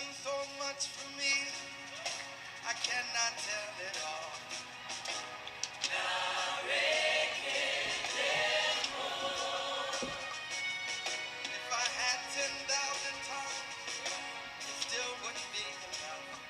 done so much for me, I cannot tell it all. If I had 10,000 tongues, it still wouldn't be enough.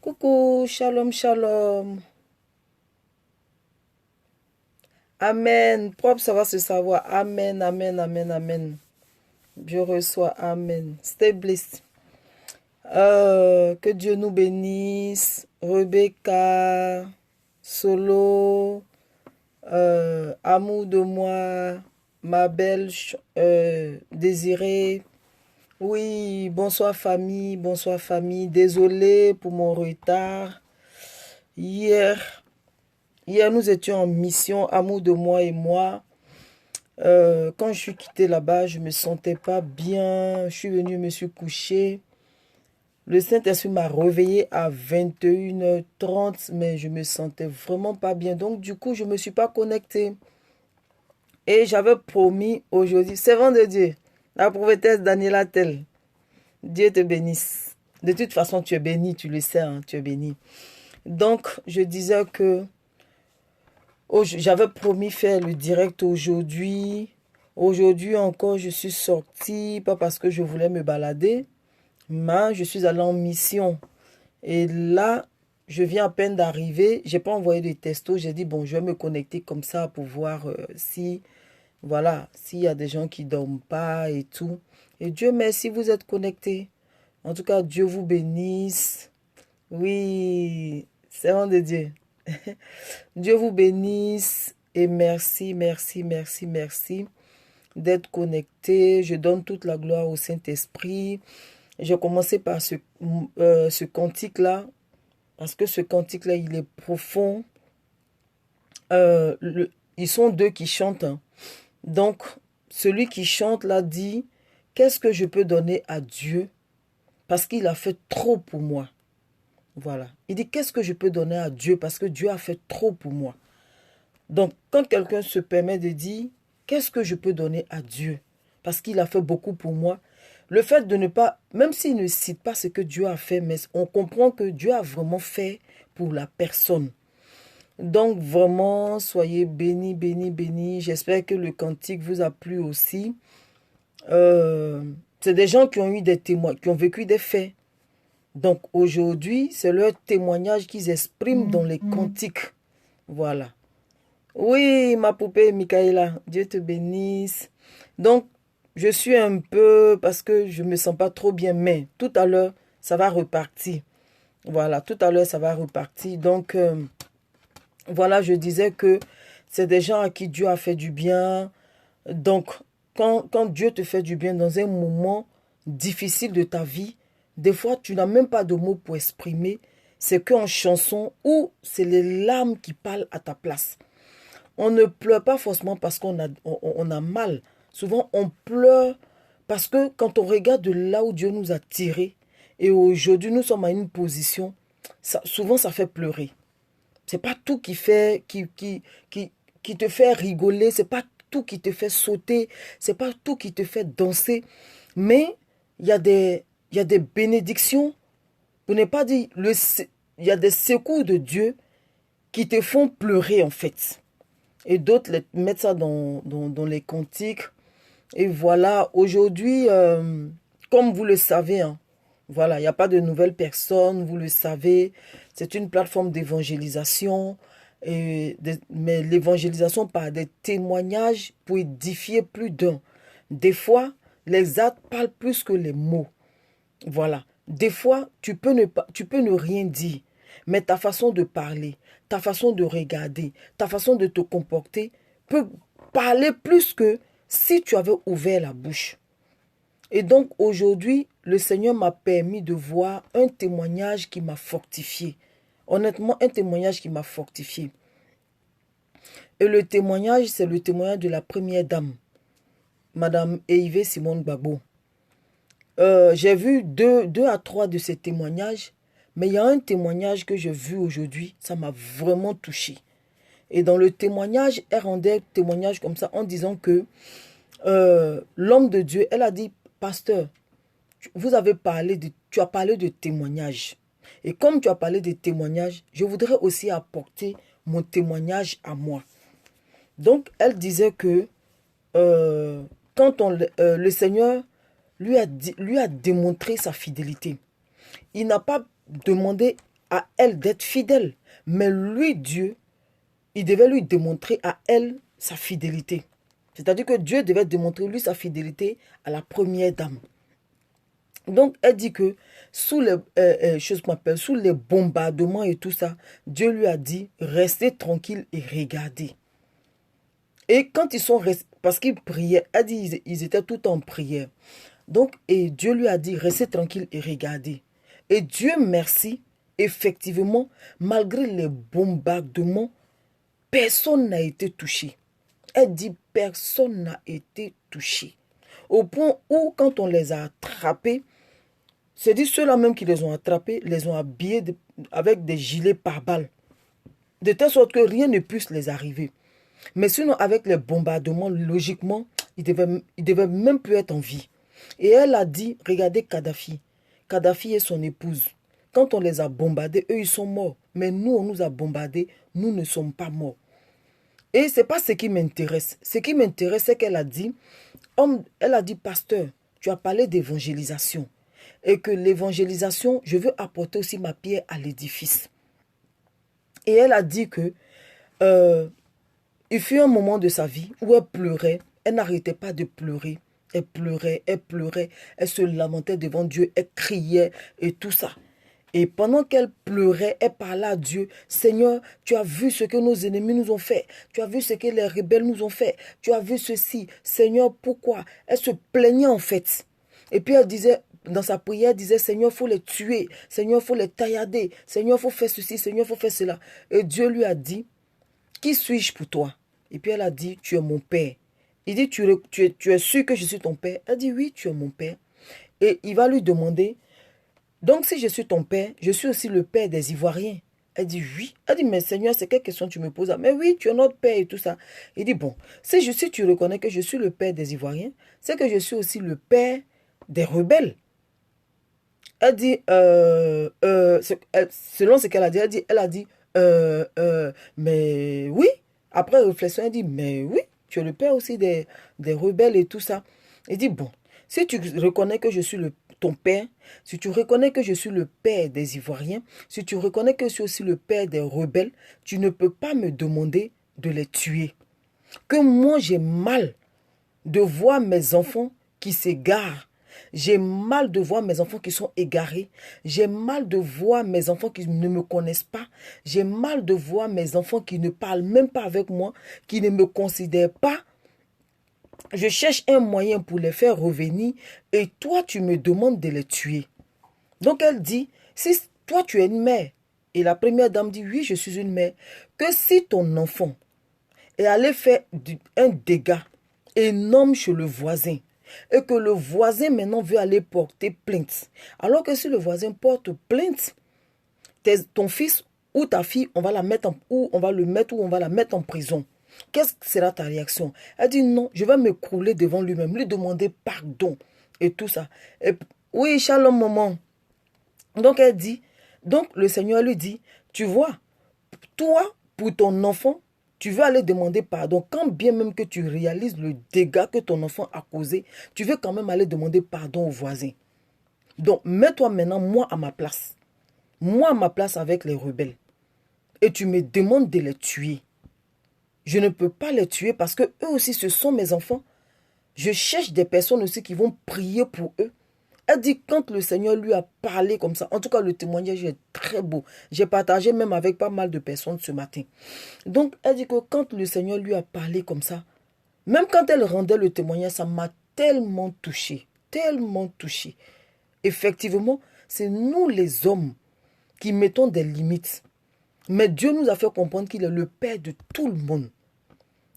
Coucou, shalom, shalom. Amen. Propre, ça va se savoir. Amen, amen, amen, amen. Je reçois. Amen. Stay blessed. Que Dieu nous bénisse. Rebecca, Solo, amour de moi, ma belle Désirée. Oui, bonsoir famille, bonsoir famille. Désolé pour mon retard. Hier, nous étions en mission, amour de moi et moi. Quand je suis quitté là-bas, je me sentais pas bien. Je suis venu, me suis couché. Le Saint-Esprit m'a réveillé à 21h30, mais je me sentais vraiment pas bien. Donc, du coup, je me suis pas connectée. Et j'avais promis aujourd'hui, servant de Dieu, la prophétesse Daniela Tell. Dieu te bénisse. De toute façon, tu es béni, tu le sais, hein, tu es béni. Donc, je disais que j'avais promis faire le direct aujourd'hui. Aujourd'hui encore, je suis sortie, pas parce que je voulais me balader, mais je suis allée en mission. Et là, je viens à peine d'arriver. Je n'ai pas envoyé de texto. J'ai dit, bon, je vais me connecter comme ça pour voir si Voilà, s'il y a des gens qui ne dorment pas et tout. Et Dieu merci, vous êtes connectés. En tout cas, Dieu vous bénisse. Oui, c'est nom de Dieu. Dieu vous bénisse et merci, merci, merci, merci d'être connectés. Je donne toute la gloire au Saint-Esprit. J'ai commencé par ce cantique-là, parce que ce cantique-là, il est profond. Ils sont deux qui chantent, hein. Donc, celui qui chante là dit, qu'est-ce que je peux donner à Dieu parce qu'il a fait trop pour moi. Voilà. Il dit, qu'est-ce que je peux donner à Dieu parce que Dieu a fait trop pour moi. Donc, quand quelqu'un se permet de dire, qu'est-ce que je peux donner à Dieu parce qu'il a fait beaucoup pour moi, le fait de ne pas, même s'il ne cite pas ce que Dieu a fait, mais on comprend que Dieu a vraiment fait pour la personne. Donc vraiment, soyez bénis, bénis, bénis. J'espère que le cantique vous a plu aussi. C'est des gens qui ont eu des témoins, qui ont vécu des faits. Donc aujourd'hui, c'est leur témoignage qu'ils expriment dans les cantiques. Voilà. Oui, ma poupée Michaela, Dieu te bénisse. Donc, je suis un peu, parce que je ne me sens pas trop bien, mais tout à l'heure, ça va repartir. Voilà, tout à l'heure, ça va repartir. Donc, voilà, je disais que c'est des gens à qui Dieu a fait du bien. Donc, quand Dieu te fait du bien dans un moment difficile de ta vie, des fois, tu n'as même pas de mots pour exprimer. C'est qu'en chanson ou c'est les larmes qui parlent à ta place. On ne pleure pas forcément parce qu'on a mal. Souvent, on pleure parce que quand on regarde de là où Dieu nous a tirés, et aujourd'hui, nous sommes à une position, souvent, ça fait pleurer. C'est pas tout qui te fait rigoler, c'est pas tout qui te fait sauter, c'est pas tout qui te fait danser. Mais il y a des bénédictions, pour ne pas dire, il y a des secours de Dieu qui te font pleurer en fait. Et d'autres mettent ça dans les cantiques. Et voilà, aujourd'hui, comme vous le savez, hein, voilà, il n'y a pas de nouvelles personnes, vous le savez. C'est une plateforme d'évangélisation. Mais l'évangélisation par des témoignages pour édifier plus d'un. Des fois, les actes parlent plus que les mots. Voilà. Des fois, tu peux ne rien dire. Mais ta façon de parler, ta façon de regarder, ta façon de te comporter peut parler plus que si tu avais ouvert la bouche. Et donc aujourd'hui, le Seigneur m'a permis de voir un témoignage qui m'a fortifié. Honnêtement, un témoignage qui m'a fortifié. Et le témoignage, c'est le témoignage de la première dame, Madame Eivé Simone Gbagbo. J'ai vu deux à trois de ces témoignages, mais il y a un témoignage que j'ai vu aujourd'hui, ça m'a vraiment touché. Et dans le témoignage, elle rendait témoignage comme ça en disant que l'homme de Dieu, elle a dit, pasteur, tu as parlé de témoignage. Et comme tu as parlé de témoignage, je voudrais aussi apporter mon témoignage à moi. Donc, elle disait que quand le Seigneur lui a démontré sa fidélité, il n'a pas demandé à elle d'être fidèle, mais lui, Dieu, il devait lui démontrer à elle sa fidélité. C'est-à-dire que Dieu devait démontrer lui sa fidélité à la première dame. Donc, elle dit que sous les bombardements et tout ça, Dieu lui a dit, restez tranquille et regardez. Et quand ils sont restés, parce qu'ils priaient, elle dit, ils étaient tout en prière. Donc, et Dieu lui a dit, restez tranquille et regardez. Et Dieu merci, effectivement, malgré les bombardements, personne n'a été touché. Elle dit, personne n'a été touché. Au point où, quand on les a attrapés, c'est dit ceux-là même qui les ont attrapés, les ont habillés avec des gilets pare-balles. De telle sorte que rien ne puisse les arriver. Mais sinon, avec les bombardements, logiquement, ils devaient même plus être en vie. Et elle a dit, regardez Kadhafi. Kadhafi et son épouse. Quand on les a bombardés, eux, ils sont morts. Mais nous, on nous a bombardés, nous ne sommes pas morts. Et ce n'est pas ce qui m'intéresse. Ce qui m'intéresse, c'est qu'elle a dit, pasteur, tu as parlé d'évangélisation. Et que l'évangélisation, je veux apporter aussi ma pierre à l'édifice. Et elle a dit que il fut un moment de sa vie où elle pleurait. elle n'arrêtait pas de pleurer. Elle pleurait, elle pleurait, elle se lamentait devant Dieu, elle criait et tout ça. Et pendant qu'elle pleurait, elle parlait à Dieu. Seigneur, tu as vu ce que nos ennemis nous ont fait. Tu as vu ce que les rebelles nous ont fait. Tu as vu ceci. Seigneur, pourquoi? Elle se plaignait en fait. Et puis elle disait, dans sa prière, elle disait, Seigneur, il faut les tuer. Seigneur, il faut les taillader. Seigneur, il faut faire ceci. Seigneur, il faut faire cela. Et Dieu lui a dit, qui suis-je pour toi? Et puis elle a dit, tu es mon père. Il dit, tu es sûr que je suis ton père? Elle dit, oui, tu es mon père. Et il va lui demander, donc si je suis ton père, je suis aussi le père des Ivoiriens. Elle dit, oui. Elle dit, mais Seigneur, c'est quelle question tu me poses? Mais oui, tu es notre père et tout ça. Il dit, bon, si tu reconnais que je suis le père des Ivoiriens, c'est que je suis aussi le père des rebelles. Elle dit, selon ce qu'elle a dit, elle a dit, mais oui. Après réflexion, elle dit, mais oui, tu es le père aussi des rebelles et tout ça. Il dit, bon, si tu reconnais que je suis ton père, si tu reconnais que je suis le père des Ivoiriens, si tu reconnais que je suis aussi le père des rebelles, tu ne peux pas me demander de les tuer. Que moi, j'ai mal de voir mes enfants qui s'égarent. J'ai mal de voir mes enfants qui sont égarés. J'ai mal de voir mes enfants qui ne me connaissent pas. J'ai mal de voir mes enfants qui ne parlent même pas avec moi, qui ne me considèrent pas. Je cherche un moyen pour les faire revenir et toi, tu me demandes de les tuer. Donc elle dit, si toi, tu es une mère, et la première dame dit, oui, je suis une mère, que si ton enfant est allé faire un dégât énorme chez le voisin, et que le voisin maintenant veut aller porter plainte. Alors que si le voisin porte plainte, ton fils ou ta fille, on va la mettre ou on va le mettre ou on va la mettre en prison. Qu'est-ce que sera ta réaction? Elle dit non, je vais me couler devant lui-même, lui demander pardon et tout ça. Et, oui, shalom maman. Donc elle dit, donc le Seigneur lui dit, tu vois, toi, pour ton enfant, tu veux aller demander pardon. Quand bien même que tu réalises le dégât que ton enfant a causé, tu veux quand même aller demander pardon au voisin. Donc, mets-toi maintenant, moi, à ma place. Moi, à ma place avec les rebelles. Et tu me demandes de les tuer. Je ne peux pas les tuer parce que eux aussi, ce sont mes enfants. Je cherche des personnes aussi qui vont prier pour eux. Elle dit quand le Seigneur lui a parlé comme ça, en tout cas le témoignage est très beau. J'ai partagé même avec pas mal de personnes ce matin. Donc elle dit que quand le Seigneur lui a parlé comme ça, même quand elle rendait le témoignage, ça m'a tellement touché, tellement touché. Effectivement, c'est nous les hommes qui mettons des limites. Mais Dieu nous a fait comprendre qu'il est le Père de tout le monde.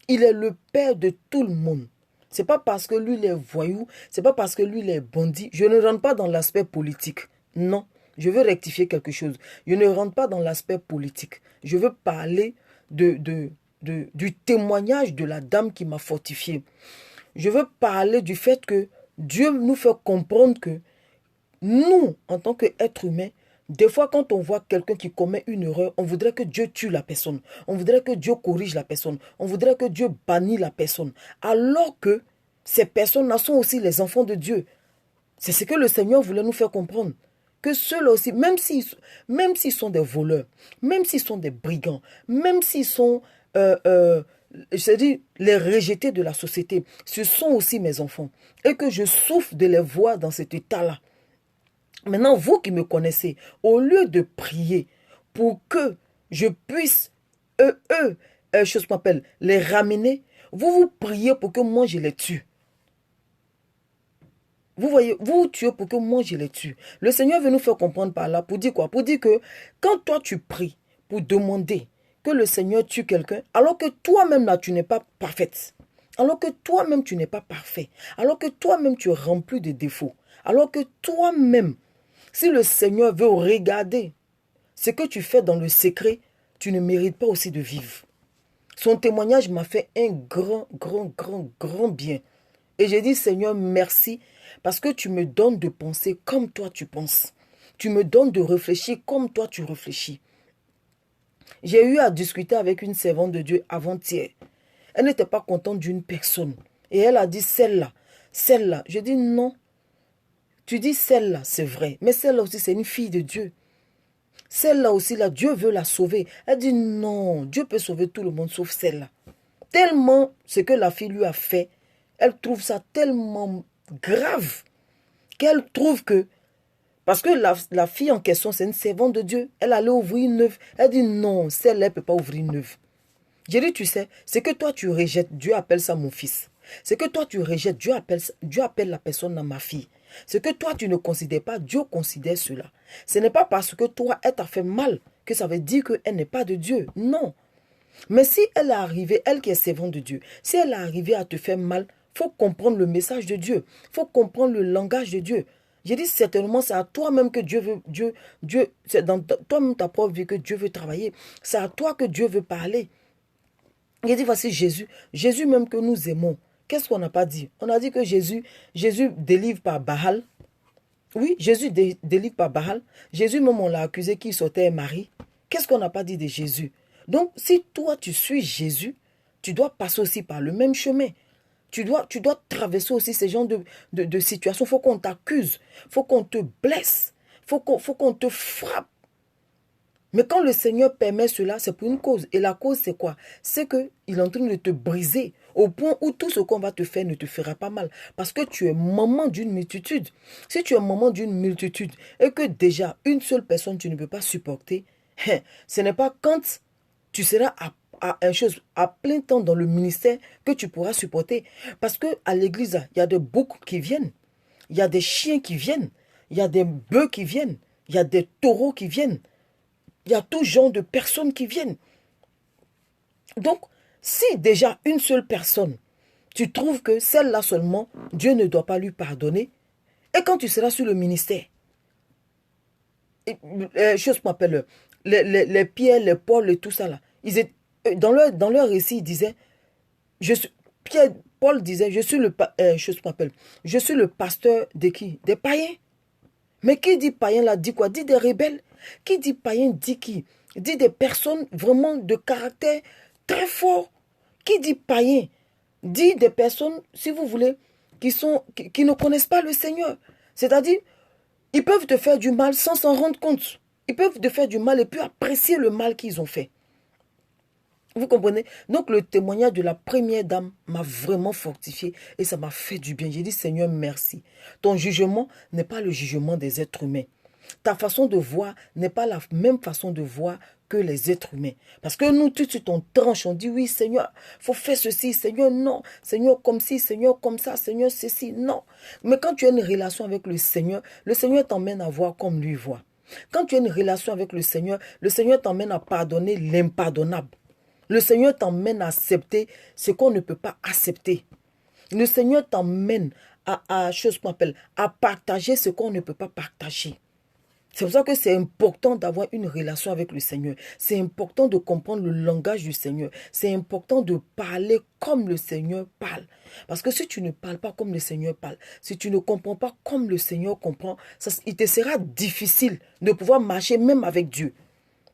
Il est le Père de tout le monde. C'est pas parce que lui, il est voyou, c'est pas parce que lui, il est bandit. Je ne rentre pas dans l'aspect politique. Non, je veux rectifier quelque chose. Je ne rentre pas dans l'aspect politique. Je veux parler du témoignage de la dame qui m'a fortifié. Je veux parler du fait que Dieu nous fait comprendre que nous, en tant qu'êtres humains, des fois, quand on voit quelqu'un qui commet une erreur, on voudrait que Dieu tue la personne. On voudrait que Dieu corrige la personne. On voudrait que Dieu bannisse la personne. Alors que ces personnes-là sont aussi les enfants de Dieu. C'est ce que le Seigneur voulait nous faire comprendre. Que ceux-là aussi, même s'ils sont des voleurs, même s'ils sont des brigands, même s'ils sont, les rejetés de la société, ce sont aussi mes enfants. Et que je souffre de les voir dans cet état-là. Maintenant, vous qui me connaissez, au lieu de prier pour que je puisse, je m'appelle, les ramener, vous priez pour que moi je les tue. Vous voyez, vous tuez pour que moi je les tue. Le Seigneur veut nous faire comprendre par là, pour dire quoi? Pour dire que quand toi tu pries pour demander que le Seigneur tue quelqu'un, alors que toi-même là tu n'es pas parfaite, alors que toi-même tu n'es pas parfait, alors que toi-même tu es rempli de défauts, alors que toi-même, si le Seigneur veut regarder ce que tu fais dans le secret, tu ne mérites pas aussi de vivre. Son témoignage m'a fait un grand bien. Et j'ai dit, Seigneur, merci, parce que tu me donnes de penser comme toi tu penses. Tu me donnes de réfléchir comme toi tu réfléchis. J'ai eu à discuter avec une servante de Dieu avant-hier. Elle n'était pas contente d'une personne. Et elle a dit, celle-là. Je dis, non. Tu dis celle-là, c'est vrai. Mais celle-là aussi, c'est une fille de Dieu. Celle-là aussi, là, Dieu veut la sauver. Elle dit non, Dieu peut sauver tout le monde sauf celle-là. Tellement ce que la fille lui a fait, Elle trouve ça tellement grave qu'elle trouve que, parce que la fille en question, c'est une servante de Dieu. Elle allait ouvrir une œuvre. Elle dit non, celle-là ne peut pas ouvrir une œuvre. J'ai dit, tu sais, c'est que toi tu rejettes, Dieu appelle ça mon fils. C'est que toi tu rejettes, Dieu appelle la personne dans ma fille. Ce que toi tu ne considères pas, Dieu considère cela. Ce n'est pas parce que toi elle t'a fait mal que ça veut dire qu'elle n'est pas de Dieu. Non. Mais si elle est arrivée, elle qui est servante de Dieu, si elle est arrivée à te faire mal, il faut comprendre le message de Dieu. Il faut comprendre le langage de Dieu. J'ai dit certainement, c'est à toi-même que Dieu veut, c'est dans toi-même ta propre vie que Dieu veut travailler. C'est à toi que Dieu veut parler. Il dit, voici Jésus. Jésus même que nous aimons. Qu'est-ce qu'on n'a pas dit? On a dit que Jésus délivre par Baal. Oui, Jésus délivre par Baal. Jésus même, on l'a accusé qu'il sortait Marie. Qu'est-ce qu'on n'a pas dit de Jésus? Donc, si toi, tu suis Jésus, tu dois passer aussi par le même chemin. Tu dois traverser aussi ces genres de situations. Il faut qu'on t'accuse. Il faut qu'on te blesse. Il faut qu'on te frappe. Mais quand le Seigneur permet cela, c'est pour une cause. Et la cause, c'est quoi? C'est qu'il est en train de te briser au point où tout ce qu'on va te faire ne te fera pas mal. Parce que tu es maman d'une multitude. Si tu es maman d'une multitude et que déjà une seule personne tu ne peux pas supporter, ce n'est pas quand tu seras à plein temps dans le ministère que tu pourras supporter. Parce qu'à l'église, il y a des boucs qui viennent. Il y a des chiens qui viennent. Il y a des bœufs qui viennent. Il y a des taureaux qui viennent. Il y a tout genre de personnes qui viennent. Donc, si déjà une seule personne, tu trouves que celle-là seulement, Dieu ne doit pas lui pardonner, et quand tu seras sur le ministère, chose qu'on appelle les Pierre, les Paul et tout ça là, dans leur récit, ils disaient, Paul disait, je suis le pasteur de qui? Des païens. Mais qui dit païen là, dit quoi? Dit des rebelles. Qui dit païen, dit qui? Dit des personnes vraiment de caractère très fort. Qui dit païen? Dit des personnes, si vous voulez, qui ne connaissent pas le Seigneur. C'est-à-dire, ils peuvent te faire du mal sans s'en rendre compte. Ils peuvent te faire du mal et puis apprécier le mal qu'ils ont fait. Vous comprenez? Donc le témoignage de la première dame m'a vraiment fortifié et ça m'a fait du bien. J'ai dit, Seigneur, merci. Ton jugement n'est pas le jugement des êtres humains. Ta façon de voir n'est pas la même façon de voir que les êtres humains. Parce que nous, tout de suite, on tranche, on dit, oui, Seigneur, il faut faire ceci, Seigneur, non. Seigneur, comme ci, Seigneur, comme ça, Seigneur, ceci, non. Mais quand tu as une relation avec le Seigneur t'emmène à voir comme lui voit. Quand tu as une relation avec le Seigneur t'emmène à pardonner l'impardonnable. Le Seigneur t'emmène à accepter ce qu'on ne peut pas accepter. Le Seigneur t'emmène à partager ce qu'on ne peut pas partager. C'est pour ça que c'est important d'avoir une relation avec le Seigneur. C'est important de comprendre le langage du Seigneur. C'est important de parler comme le Seigneur parle. Parce que si tu ne parles pas comme le Seigneur parle, si tu ne comprends pas comme le Seigneur comprend, il te sera difficile de pouvoir marcher même avec Dieu.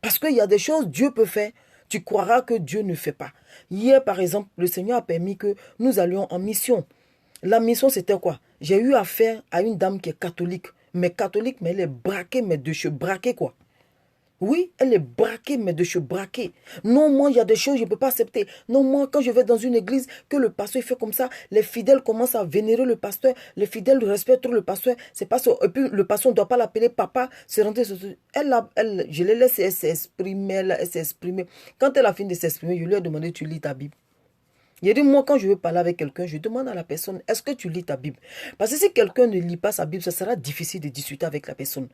Parce qu'il y a des choses que Dieu peut faire, tu croiras que Dieu ne fait pas. Hier, par exemple, le Seigneur a permis que nous allions en mission. La mission, c'était quoi? J'ai eu affaire à une dame qui est catholique. Mais catholique, mais elle est braquée, mais de chez braquée, quoi. Oui, elle est braquée, mais de chez braquée. Non, moi, il y a des choses que je ne peux pas accepter. Non, moi, quand je vais dans une église, que le pasteur fait comme ça, les fidèles commencent à vénérer le pasteur, les fidèles respectent le pasteur. C'est pas ça. Et puis, le pasteur ne doit pas l'appeler papa. C'est rentré. Je l'ai laissé s'exprimer. Quand elle a fini de s'exprimer, je lui ai demandé, tu lis ta Bible? Il a dit, moi, quand je veux parler avec quelqu'un, je demande à la personne, est-ce que tu lis ta Bible? Parce que si quelqu'un ne lit pas sa Bible, ça sera difficile de discuter avec la personne.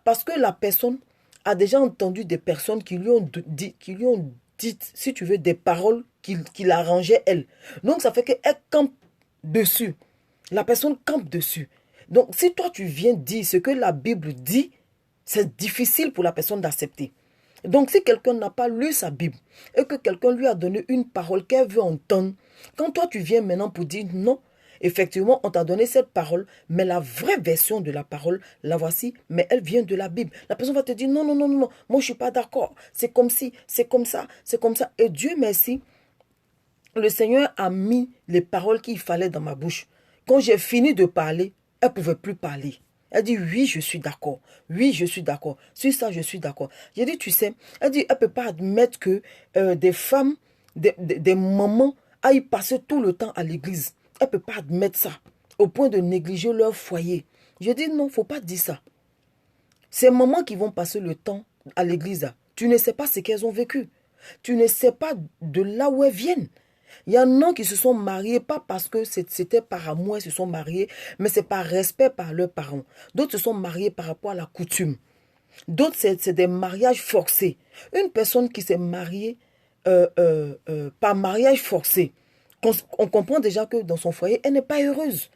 Parce que la personne a déjà entendu des personnes qui lui ont dit, si tu veux, des paroles qui l'arrangeaient elle. Donc, ça fait qu'elle campe dessus. La personne campe dessus. Donc, si toi, tu viens dire ce que la Bible dit, c'est difficile pour la personne d'accepter. Donc, si quelqu'un n'a pas lu sa Bible et que quelqu'un lui a donné une parole qu'elle veut entendre, quand toi tu viens maintenant pour dire non, effectivement, on t'a donné cette parole, mais la vraie version de la parole, la voici, mais elle vient de la Bible. La personne va te dire non, non, non, non, non, moi je ne suis pas d'accord. C'est comme si, c'est comme ça, c'est comme ça. Et Dieu merci, le Seigneur a mis les paroles qu'il fallait dans ma bouche. Quand j'ai fini de parler, elle ne pouvait plus parler. Elle dit, oui, je suis d'accord. Oui, je suis d'accord. Sur ça, je suis d'accord. J'ai dit, tu sais, elle dit, elle ne peut pas admettre que des femmes, des mamans aillent passer tout le temps à l'église. elle ne peut pas admettre ça, au point de négliger leur foyer. Je dis non, il ne faut pas dire ça. Ces mamans qui vont passer le temps à l'église, tu ne sais pas ce qu'elles ont vécu. Tu ne sais pas de là où elles viennent. Il y en a qui se sont mariés, pas parce que c'était par amour, elles se sont mariés, mais c'est par respect par leurs parents. D'autres se sont mariés par rapport à la coutume. D'autres, c'est des mariages forcés. Une personne qui s'est mariée par mariage forcé, on comprend déjà que dans son foyer, elle n'est pas heureuse.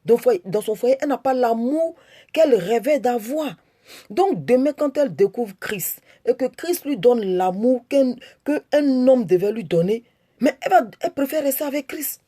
Dans son foyer, elle n'a pas l'amour qu'elle rêvait d'avoir. Donc demain, quand elle découvre Christ, et que Christ lui donne l'amour qu'un homme devait lui donner, mais elle préfère rester avec Christ.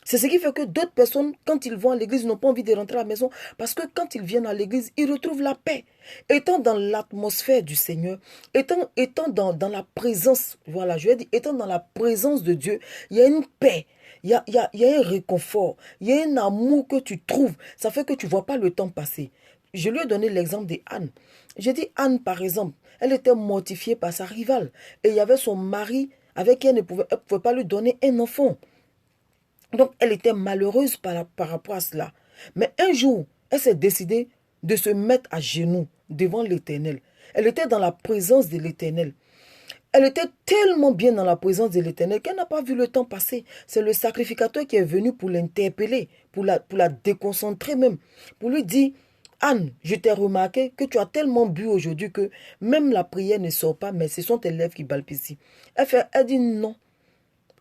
C'est ce qui fait que d'autres personnes, quand ils vont à l'église, n'ont pas envie de rentrer à la maison. Parce que quand ils viennent à l'église, ils retrouvent la paix. Étant dans l'atmosphère du Seigneur, étant dans la présence, voilà, je vais dire, étant dans la présence de Dieu, il y a une paix. Il y a un réconfort. Il y a un amour que tu trouves. Ça fait que tu ne vois pas le temps passer. Je lui ai donné l'exemple d'Anne. J'ai dit Anne, par exemple, elle était mortifiée par sa rivale. Et il y avait son mari avec qui elle ne pouvait pas lui donner un enfant. Donc, elle était malheureuse par rapport à cela. Mais un jour, elle s'est décidée de se mettre à genoux devant l'Éternel. Elle était dans la présence de l'Éternel. Elle était tellement bien dans la présence de l'Éternel qu'elle n'a pas vu le temps passer. C'est le sacrificateur qui est venu pour l'interpeller, pour la déconcentrer même, pour lui dire, Anne, je t'ai remarqué que tu as tellement bu aujourd'hui que même la prière ne sort pas, mais ce sont tes lèvres qui balbutient. Elle dit non.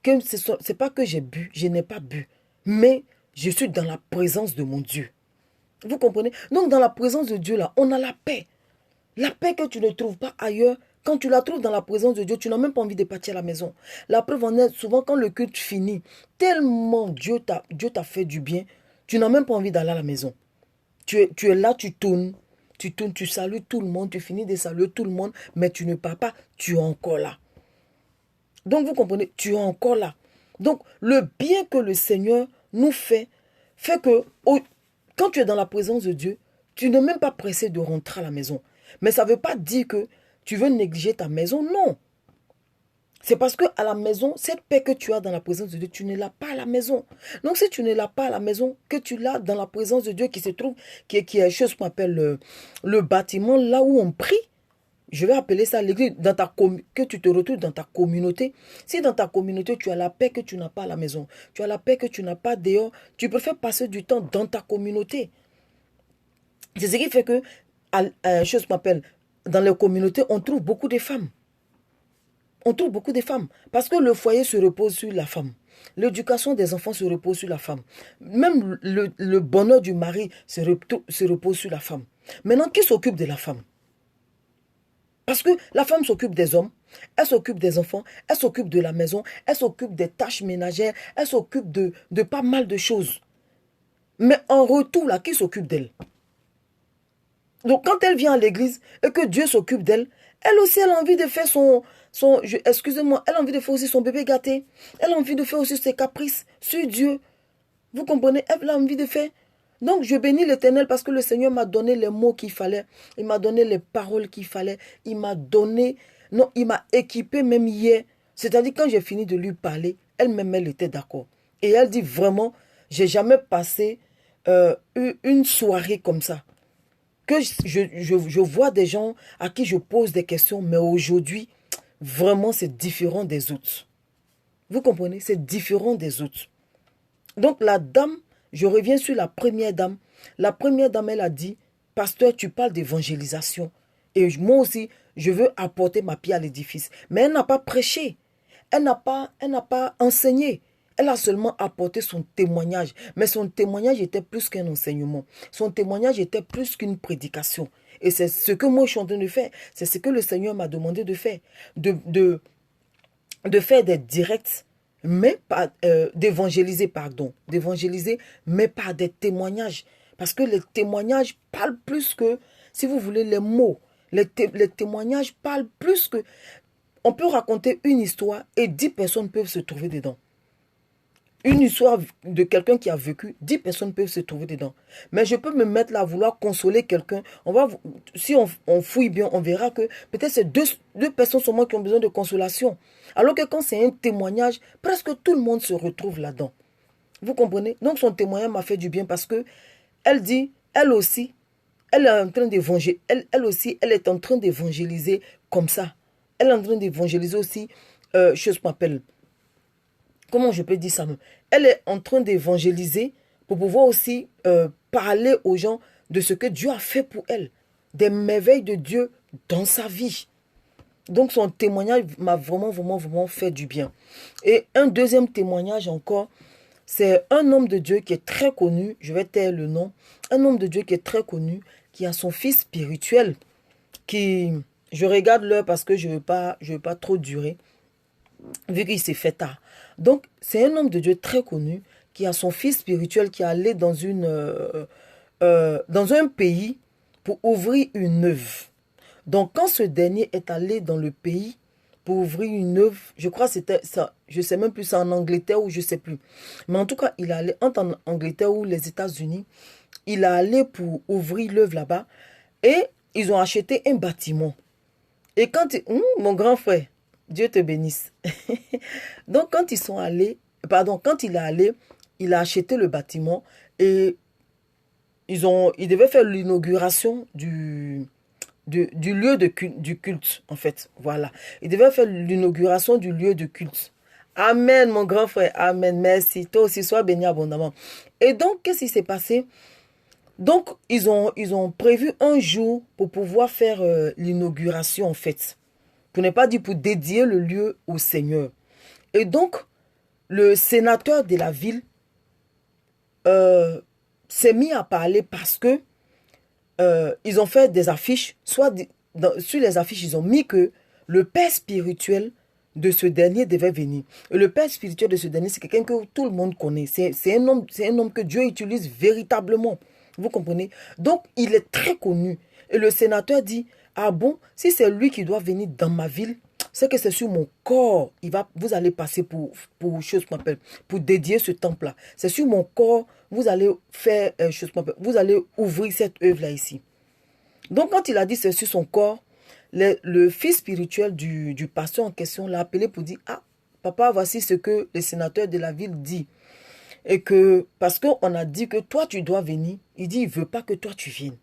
Que ce n'est pas que j'ai bu, je n'ai pas bu, mais je suis dans la présence de mon Dieu. Vous comprenez? Donc dans la présence de Dieu, là, on a la paix. La paix que tu ne trouves pas ailleurs, quand tu la trouves dans la présence de Dieu, tu n'as même pas envie de partir à la maison. La preuve en est, souvent quand le culte finit, tellement Dieu t'a fait du bien, tu n'as même pas envie d'aller à la maison. Tu es là, tu tournes, tu salues tout le monde, tu finis de saluer tout le monde, mais tu ne pars pas, tu es encore là. Donc vous comprenez, tu es encore là. Donc le bien que le Seigneur nous fait que quand tu es dans la présence de Dieu, tu n'es même pas pressé de rentrer à la maison. Mais ça ne veut pas dire que tu veux négliger ta maison, non. C'est parce qu'à la maison, cette paix que tu as dans la présence de Dieu, tu ne l'as pas à la maison. Donc si tu ne l'as pas à la maison, que tu l'as dans la présence de Dieu qui se trouve, qui est chose qu'on appelle le bâtiment, là où on prie, je vais appeler ça l'église, que tu te retrouves dans ta communauté. Si dans ta communauté, tu as la paix que tu n'as pas à la maison, tu as la paix que tu n'as pas dehors, tu préfères passer du temps dans ta communauté. C'est ce qui fait que, chose qu'on appelle, dans les communautés, on trouve beaucoup de femmes. On trouve beaucoup de femmes. Parce que le foyer se repose sur la femme. L'éducation des enfants se repose sur la femme. Même le bonheur du mari se repose sur la femme. Maintenant, qui s'occupe de la femme? Parce que la femme s'occupe des hommes, elle s'occupe des enfants, elle s'occupe de la maison, elle s'occupe des tâches ménagères, elle s'occupe de pas mal de choses. Mais en retour, là, qui s'occupe d'elle? Donc quand elle vient à l'église et que Dieu s'occupe d'elle, elle aussi, elle a envie de faire excusez-moi, elle a envie de faire aussi son bébé gâté. Elle a envie de faire aussi ses caprices sur Dieu. Vous comprenez? Elle a envie de faire. Donc je bénis l'Éternel parce que le Seigneur m'a donné les mots qu'il fallait. Il m'a donné les paroles qu'il fallait. Il m'a équipé même hier. C'est-à-dire quand j'ai fini de lui parler, elle-même, elle était d'accord. Et elle dit vraiment, j'ai jamais passé une soirée comme ça. Que je vois des gens à qui je pose des questions, mais aujourd'hui, vraiment c'est différent des autres. Vous comprenez? C'est différent des autres. Donc la dame, je reviens sur la première dame. La première dame, elle a dit, pasteur, tu parles d'évangélisation. Et moi aussi, je veux apporter ma pierre à l'édifice. Mais elle n'a pas prêché. Elle n'a pas enseigné. Elle a seulement apporté son témoignage. Mais son témoignage était plus qu'un enseignement. Son témoignage était plus qu'une prédication. Et c'est ce que moi je suis en train de faire. C'est ce que le Seigneur m'a demandé de faire. De faire des directs, mais pas d'évangéliser, mais par des témoignages. Parce que les témoignages parlent plus que, si vous voulez, les mots. Les témoignages parlent plus que... On peut raconter une histoire et 10 personnes peuvent se trouver dedans. Une histoire de quelqu'un qui a vécu, 10 personnes peuvent se trouver dedans. Mais je peux me mettre là à vouloir consoler quelqu'un. Si on fouille bien, on verra que peut-être c'est deux personnes seulement qui ont besoin de consolation. Alors que quand c'est un témoignage, presque tout le monde se retrouve là-dedans. Vous comprenez? Donc son témoignage m'a fait du bien parce que elle dit, elle aussi, elle est en train d'évangéliser, elle aussi, elle est en train d'évangéliser comme ça. Elle est en train d'évangéliser aussi, je m'appelle, comment je peux dire ça? Elle est en train d'évangéliser pour pouvoir aussi parler aux gens de ce que Dieu a fait pour elle, des merveilles de Dieu dans sa vie. Donc son témoignage m'a vraiment, vraiment, vraiment fait du bien. Et un deuxième témoignage encore, c'est un homme de Dieu qui est très connu, je vais taire le nom, un homme de Dieu qui est très connu, qui a son fils spirituel, qui, je regarde l'heure parce que je veux pas trop durer, vu qu'il s'est fait tard. Donc, c'est un homme de Dieu très connu, qui a son fils spirituel, qui est allé dans un pays pour ouvrir une œuvre. Donc, quand ce dernier est allé dans le pays pour ouvrir une œuvre, je crois que c'était ça, je sais même plus, c'est en Angleterre ou je sais plus. Mais en tout cas, il est allé entre en Angleterre ou les États-Unis. Il est allé pour ouvrir l'œuvre là-bas et ils ont acheté un bâtiment. Et quand, mon grand frère, Dieu te bénisse. Donc, quand ils sont allés, pardon, quand il est allé, il a acheté le bâtiment et ils devaient faire l'inauguration du lieu du culte, en fait. Voilà. Ils devaient faire l'inauguration du lieu de culte. Amen, mon grand frère. Amen. Merci. Toi aussi, sois béni abondamment. Et donc, qu'est-ce qui s'est passé? Donc, ils ont prévu un jour pour pouvoir faire l'inauguration, en fait. Pour ne pas dire pour dédier le lieu au Seigneur. Et donc, le sénateur de la ville s'est mis à parler parce que ils ont fait des affiches, sur les affiches, ils ont mis que le père spirituel de ce dernier devait venir. Et le père spirituel de ce dernier, c'est quelqu'un que tout le monde connaît. C'est un homme que Dieu utilise véritablement. Vous comprenez? Donc, il est très connu. Et le sénateur dit, ah bon, si c'est lui qui doit venir dans ma ville, c'est que c'est sur mon corps. Vous allez passer pour dédier ce temple-là. C'est sur mon corps, vous allez faire, vous allez ouvrir cette œuvre-là ici. Donc, quand il a dit c'est sur son corps, le fils spirituel du pasteur en question l'a appelé pour dire, ah, papa, voici ce que le sénateur de la ville dit. Et que, parce qu'on a dit que toi, tu dois venir, il dit, il ne veut pas que toi, tu viennes.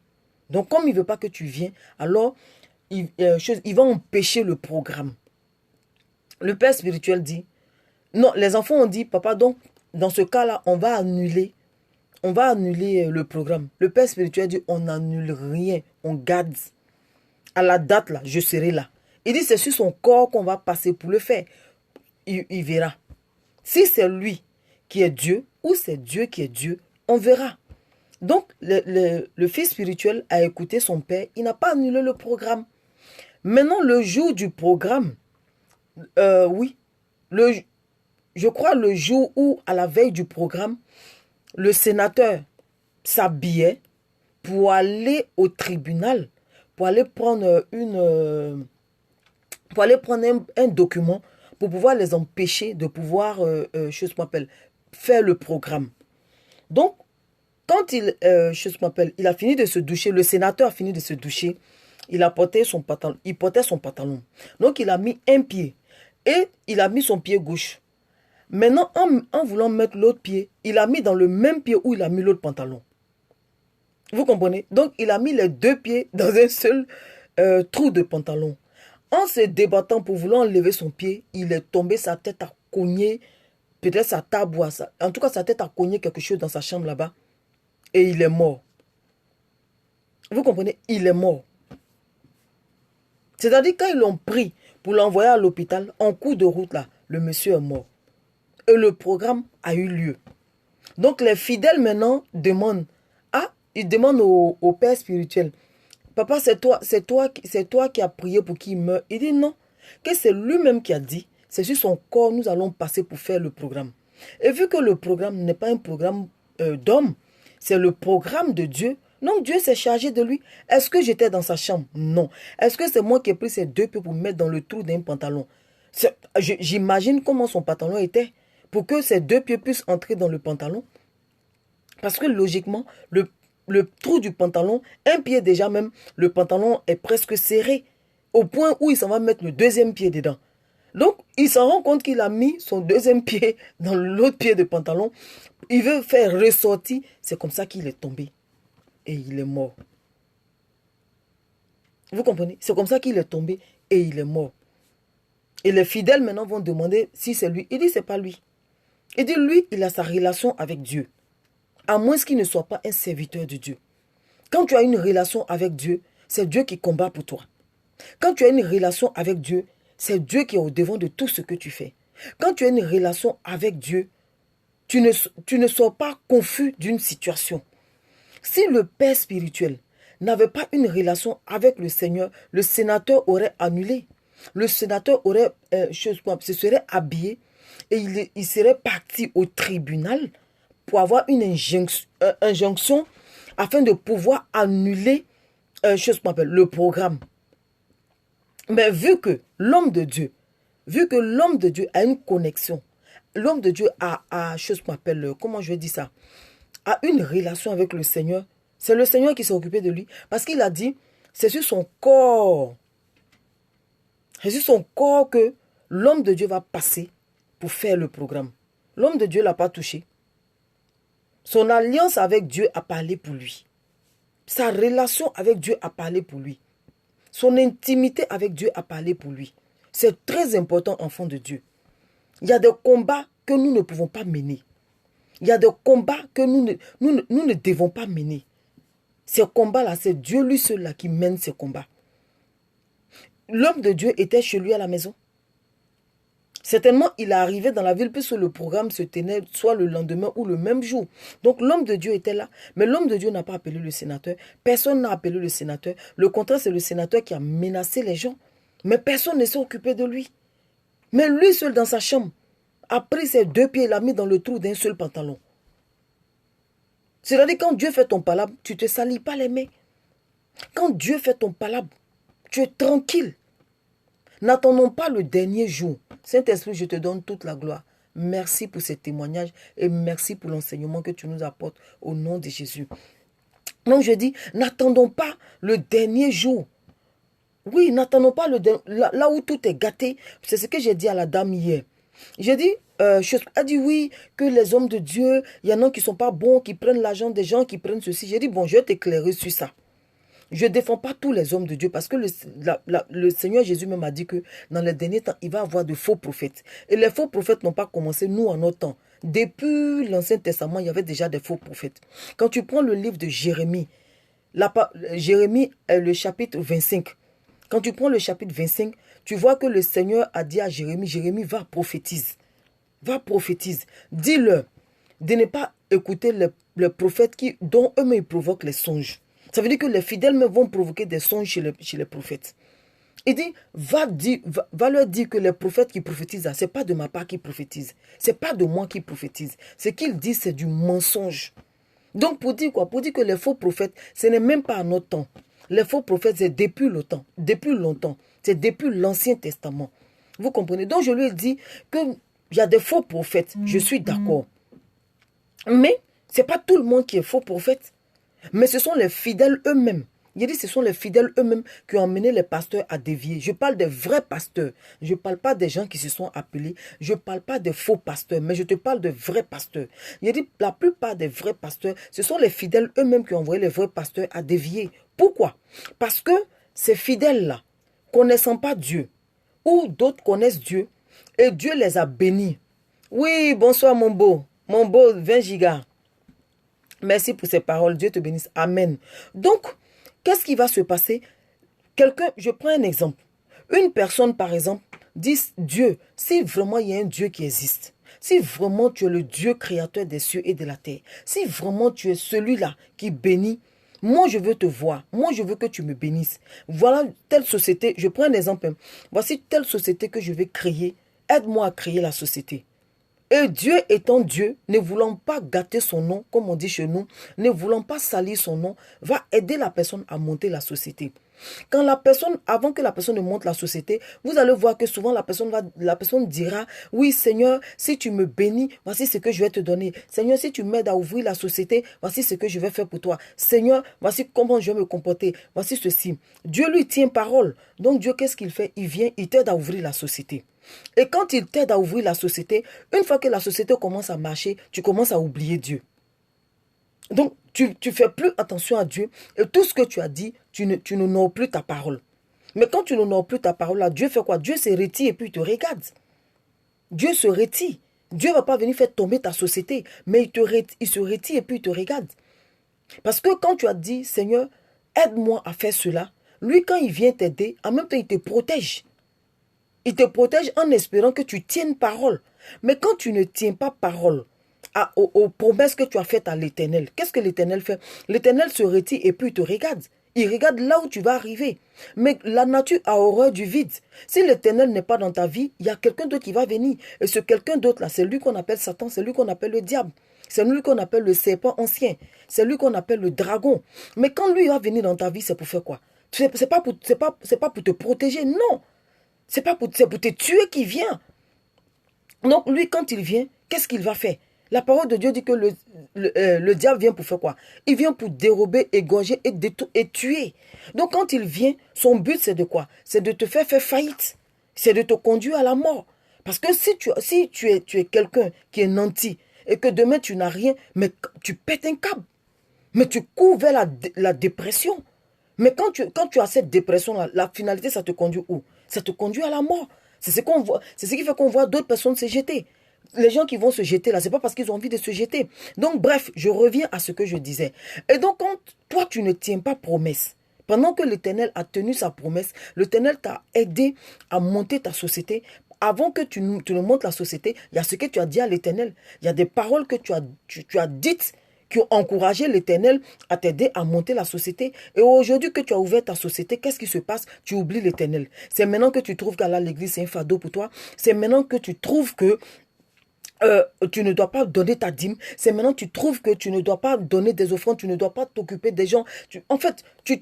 Donc, comme il ne veut pas que tu viennes, alors, il va empêcher le programme. Le père spirituel dit, non, les enfants ont dit, papa, donc, dans ce cas-là, on va annuler le programme. Le père spirituel dit, on n'annule rien, on garde. À la date, là, je serai là. Il dit, c'est sur son corps qu'on va passer pour le faire. Il verra. Si c'est lui qui est Dieu ou c'est Dieu qui est Dieu, on verra. Donc, le fils spirituel a écouté son père. Il n'a pas annulé le programme. Maintenant, le jour du programme, oui, je crois le jour où, à la veille du programme, le sénateur s'habillait pour aller au tribunal, pour aller prendre un document pour pouvoir les empêcher de pouvoir, faire le programme. Donc, quand il a fini de se doucher, le sénateur a fini de se doucher, il portait son pantalon. Donc, il a mis un pied et il a mis son pied gauche. Maintenant, en voulant mettre l'autre pied, il a mis dans le même pied où il a mis l'autre pantalon. Vous comprenez? Donc, il a mis les deux pieds dans un seul trou de pantalon. En se débattant pour vouloir enlever son pied, il est tombé, sa tête a cogné, peut-être sa table, en tout cas sa tête a cogné quelque chose dans sa chambre là-bas, et il est mort. Vous comprenez? Il est mort. C'est-à-dire quand ils l'ont pris pour l'envoyer à l'hôpital, en cours de route là, le monsieur est mort. Et le programme a eu lieu. Donc les fidèles maintenant demandent, ils demandent au père spirituel, papa, c'est toi qui as prié pour qu'il meure. Il dit non, que c'est lui-même qui a dit, c'est sur son corps, nous allons passer pour faire le programme. Et vu que le programme n'est pas un programme d'homme, c'est le programme de Dieu, donc Dieu s'est chargé de lui. Est-ce que j'étais dans sa chambre? Non. Est-ce que c'est moi qui ai pris ces deux pieds pour mettre dans le trou d'un pantalon? J'imagine comment son pantalon était pour que ces deux pieds puissent entrer dans le pantalon. Parce que logiquement, le trou du pantalon, un pied déjà même, le pantalon est presque serré, au point où il s'en va mettre le deuxième pied dedans. Donc, il s'en rend compte qu'il a mis son deuxième pied dans l'autre pied de pantalon. Il veut faire ressortir. C'est comme ça qu'il est tombé. Et il est mort. Vous comprenez? C'est comme ça qu'il est tombé et il est mort. Et les fidèles maintenant vont demander si c'est lui. Il dit c'est pas lui. Il dit lui, il a sa relation avec Dieu. À moins qu'il ne soit pas un serviteur de Dieu. Quand tu as une relation avec Dieu, c'est Dieu qui combat pour toi. Quand tu as une relation avec Dieu, c'est Dieu qui est au devant de tout ce que tu fais. Quand tu as une relation avec Dieu, tu ne sors pas confus d'une situation. Si le père spirituel n'avait pas une relation avec le Seigneur, le sénateur aurait annulé. Le sénateur aurait, se serait habillé et il serait parti au tribunal pour avoir une injonction afin de pouvoir annuler le programme. Mais vu que l'homme de Dieu a une connexion, l'homme de Dieu a comment je vais dire ça, a une relation avec le Seigneur, c'est le Seigneur qui s'est occupé de lui. Parce qu'il a dit, c'est sur son corps. C'est sur son corps que l'homme de Dieu va passer pour faire le programme. L'homme de Dieu ne l'a pas touché. Son alliance avec Dieu a parlé pour lui. Sa relation avec Dieu a parlé pour lui. Son intimité avec Dieu a parlé pour lui. C'est très important, enfant de Dieu. Il y a des combats que nous ne pouvons pas mener. Il y a des combats que nous ne devons pas mener. Ces combats-là, c'est Dieu lui seul là qui mène ces combats. L'homme de Dieu était chez lui à la maison. Certainement, il est arrivé dans la ville puisque le programme se tenait soit le lendemain ou le même jour. Donc, l'homme de Dieu était là. Mais l'homme de Dieu n'a pas appelé le sénateur. Personne n'a appelé le sénateur. Le contraire, c'est le sénateur qui a menacé les gens. Mais personne ne s'est occupé de lui. Mais lui seul dans sa chambre a pris ses deux pieds et l'a mis dans le trou d'un seul pantalon. C'est-à-dire quand Dieu fait ton palabre, tu ne te salis pas les mains. Quand Dieu fait ton palabre, tu es tranquille. N'attendons pas le dernier jour. Saint-Esprit, je te donne toute la gloire. Merci pour ces témoignages et merci pour l'enseignement que tu nous apportes au nom de Jésus. Donc je dis, n'attendons pas le dernier jour. Oui, n'attendons pas là où tout est gâté. C'est ce que j'ai dit à la dame hier. J'ai dit, elle dit oui, que les hommes de Dieu, il y en a qui ne sont pas bons, qui prennent l'argent des gens, qui prennent ceci. J'ai dit, bon, je vais t'éclairer sur ça. Je ne défends pas tous les hommes de Dieu parce que le Seigneur Jésus même a dit que dans les derniers temps, il va y avoir de faux prophètes. Et les faux prophètes n'ont pas commencé, nous, en notre temps. Depuis l'Ancien Testament, il y avait déjà des faux prophètes. Quand tu prends le livre de Jérémie, Jérémie est le chapitre 25. Quand tu prends le chapitre 25, tu vois que le Seigneur a dit à Jérémie, Jérémie, va prophétise. Va prophétise. Dis-leur de ne pas écouter les prophètes dont eux-mêmes provoquent les songes. Ça veut dire que les fidèles vont provoquer des songes chez les prophètes. Il dit, va leur dire que les prophètes qui prophétisent, ce n'est pas de ma part qui prophétisent. Ce n'est pas de moi qui prophétise. Ce qu'ils disent, c'est du mensonge. Donc pour dire quoi? Pour dire que les faux prophètes, ce n'est même pas à notre temps. Les faux prophètes, c'est depuis longtemps. Depuis longtemps. C'est depuis l'Ancien Testament. Vous comprenez? Donc je lui ai dit qu'il y a des faux prophètes. Je suis d'accord. Mais ce n'est pas tout le monde qui est faux prophète. Mais ce sont les fidèles eux-mêmes. Il dit ce sont les fidèles eux-mêmes qui ont amené les pasteurs à dévier. Je parle des vrais pasteurs. Je ne parle pas des gens qui se sont appelés. Je ne parle pas des faux pasteurs. Mais je te parle de vrais pasteurs. Il dit la plupart des vrais pasteurs, ce sont les fidèles eux-mêmes qui ont envoyé les vrais pasteurs à dévier. Pourquoi? Parce que ces fidèles-là, connaissant pas Dieu, ou d'autres connaissent Dieu, et Dieu les a bénis. Oui, bonsoir mon beau 20 gigas. Merci pour ces paroles. Dieu te bénisse. Amen. Donc, qu'est-ce qui va se passer? Je prends un exemple. Une personne, par exemple, dit Dieu, si vraiment il y a un Dieu qui existe, si vraiment tu es le Dieu créateur des cieux et de la terre, si vraiment tu es celui-là qui bénit, moi je veux te voir, moi je veux que tu me bénisses. Voilà telle société, je prends un exemple. Voici telle société que je vais créer. Aide-moi à créer la société. Et Dieu étant Dieu, ne voulant pas gâter son nom, comme on dit chez nous, ne voulant pas salir son nom, va aider la personne à monter la société. Quand la personne, avant que la personne ne monte la société, vous allez voir que souvent la personne dira, oui Seigneur, si tu me bénis, voici ce que je vais te donner. Seigneur, si tu m'aides à ouvrir la société, voici ce que je vais faire pour toi. Seigneur, voici comment je vais me comporter. Voici ceci. Dieu lui tient parole. Donc Dieu, qu'est-ce qu'il fait? Il vient, il t'aide à ouvrir la société. Et quand il t'aide à ouvrir la société, une fois que la société commence à marcher, tu commences à oublier Dieu. Donc, tu ne fais plus attention à Dieu et tout ce que tu as dit, tu n'honores plus ta parole. Mais quand tu n'honores plus ta parole, là, Dieu fait quoi? Dieu se retire et puis il te regarde. Dieu se retire. Dieu ne va pas venir faire tomber ta société, mais il se retire et puis il te regarde. Parce que quand tu as dit, Seigneur, aide-moi à faire cela, lui, quand il vient t'aider, en même temps, il te protège. Il te protège en espérant que tu tiennes parole. Mais quand tu ne tiens pas parole aux promesses que tu as faites à l'Éternel, qu'est-ce que l'Éternel fait? L'Éternel se retire et puis il te regarde. Il regarde là où tu vas arriver. Mais la nature a horreur du vide. Si l'Éternel n'est pas dans ta vie, il y a quelqu'un d'autre qui va venir. Et ce quelqu'un d'autre là, c'est lui qu'on appelle Satan, c'est lui qu'on appelle le diable. C'est lui qu'on appelle le serpent ancien. C'est lui qu'on appelle le dragon. Mais quand lui va venir dans ta vie, c'est pour faire quoi? C'est pas pour te protéger, non. C'est pour te tuer qu'il vient. Donc lui, quand il vient, qu'est-ce qu'il va faire? La parole de Dieu dit que le diable vient pour faire quoi? Il vient pour dérober, égorger et tuer. Donc quand il vient, son but c'est de quoi? C'est de te faire faillite. C'est de te conduire à la mort. Parce que si tu es quelqu'un qui est nanti et que demain tu n'as rien, mais tu pètes un câble. Mais tu cours vers la dépression. Mais quand tu as cette dépression-là, la finalité, ça te conduit où? Ça te conduit à la mort. C'est ce qu'on voit. C'est ce qui fait qu'on voit d'autres personnes se jeter. Les gens qui vont se jeter là, c'est pas parce qu'ils ont envie de se jeter. Donc bref, je reviens à ce que je disais. Et donc quand toi tu ne tiens pas promesse, pendant que l'Éternel a tenu sa promesse, l'Éternel t'a aidé à monter ta société. Avant que tu ne montes la société, il y a ce que tu as dit à l'Éternel. Il y a des paroles que tu as dites qui ont encouragé l'Éternel à t'aider à monter la société. Et aujourd'hui que tu as ouvert ta société, qu'est-ce qui se passe? Tu oublies l'Éternel. C'est maintenant que tu trouves qu'à l'église, c'est un fardeau pour toi. C'est maintenant que tu trouves que tu ne dois pas donner ta dîme. C'est maintenant que tu trouves que tu ne dois pas donner des offrandes, tu ne dois pas t'occuper des gens. En fait, tu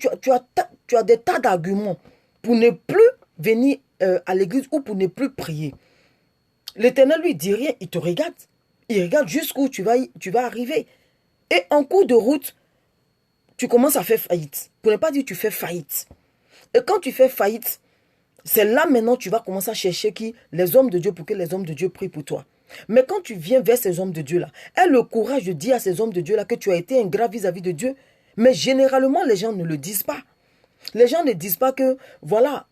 as des tas d'arguments pour ne plus venir à l'église ou pour ne plus prier. L'Éternel lui dit rien, il te regarde. Il regarde jusqu'où tu vas arriver. Et en cours de route, tu commences à faire faillite. Pour ne pas dire que tu fais faillite. Et quand tu fais faillite, c'est là maintenant que tu vas commencer à chercher qui? Les hommes de Dieu pour que les hommes de Dieu prient pour toi. Mais quand tu viens vers ces hommes de Dieu-là, aie le courage de dire à ces hommes de Dieu-là que tu as été ingrat vis-à-vis de Dieu. Mais généralement, les gens ne le disent pas. Les gens ne disent pas que, voilà,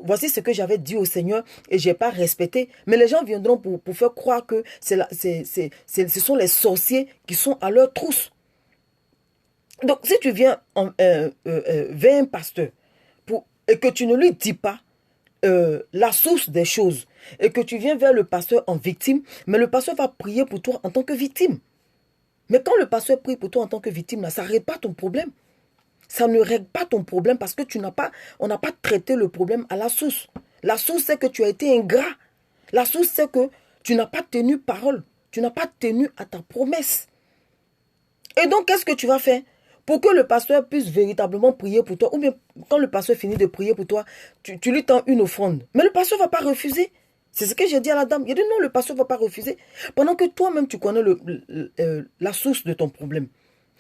voici ce que j'avais dit au Seigneur et je n'ai pas respecté. Mais les gens viendront pour faire croire que ce sont les sorciers qui sont à leur trousse. Donc, si tu viens vers un pasteur et que tu ne lui dis pas la source des choses et que tu viens vers le pasteur en victime, mais le pasteur va prier pour toi en tant que victime. Mais quand le pasteur prie pour toi en tant que victime, là, ça ne règle pas ton problème. Ça ne règle pas ton problème parce que on n'a pas traité le problème à la source. La source, c'est que tu as été ingrat. La source, c'est que tu n'as pas tenu parole. Tu n'as pas tenu à ta promesse. Et donc, qu'est-ce que tu vas faire? Pour que le pasteur puisse véritablement prier pour toi, ou bien quand le pasteur finit de prier pour toi, tu lui tends une offrande. Mais le pasteur ne va pas refuser. C'est ce que j'ai dit à la dame. Il a dit non, le pasteur ne va pas refuser. Pendant que toi-même, tu connais la source de ton problème.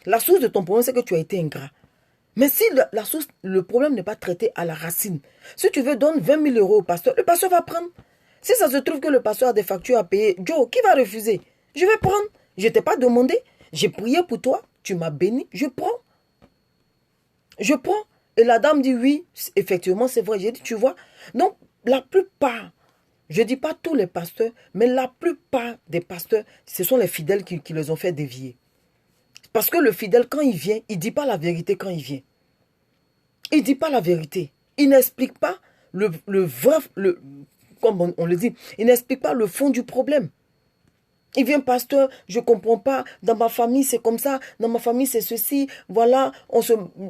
La source de ton problème, c'est que tu as été ingrat. Mais si le problème n'est pas traité à la racine, si tu veux donner 20 000 euros au pasteur, le pasteur va prendre. Si ça se trouve que le pasteur a des factures à payer, Joe, qui va refuser? Je vais prendre. Je ne t'ai pas demandé. J'ai prié pour toi. Tu m'as béni. Je prends. Je prends. Et la dame dit oui, effectivement, c'est vrai. J'ai dit, tu vois. Donc, la plupart, je ne dis pas tous les pasteurs, mais la plupart des pasteurs, ce sont les fidèles qui les ont fait dévier. Parce que le fidèle, quand il vient, il ne dit pas la vérité quand il vient. Il ne dit pas la vérité. Il n'explique pas comme on le dit, il n'explique pas le fond du problème. Il vient, pasteur, je ne comprends pas, dans ma famille c'est comme ça, dans ma famille c'est ceci, voilà,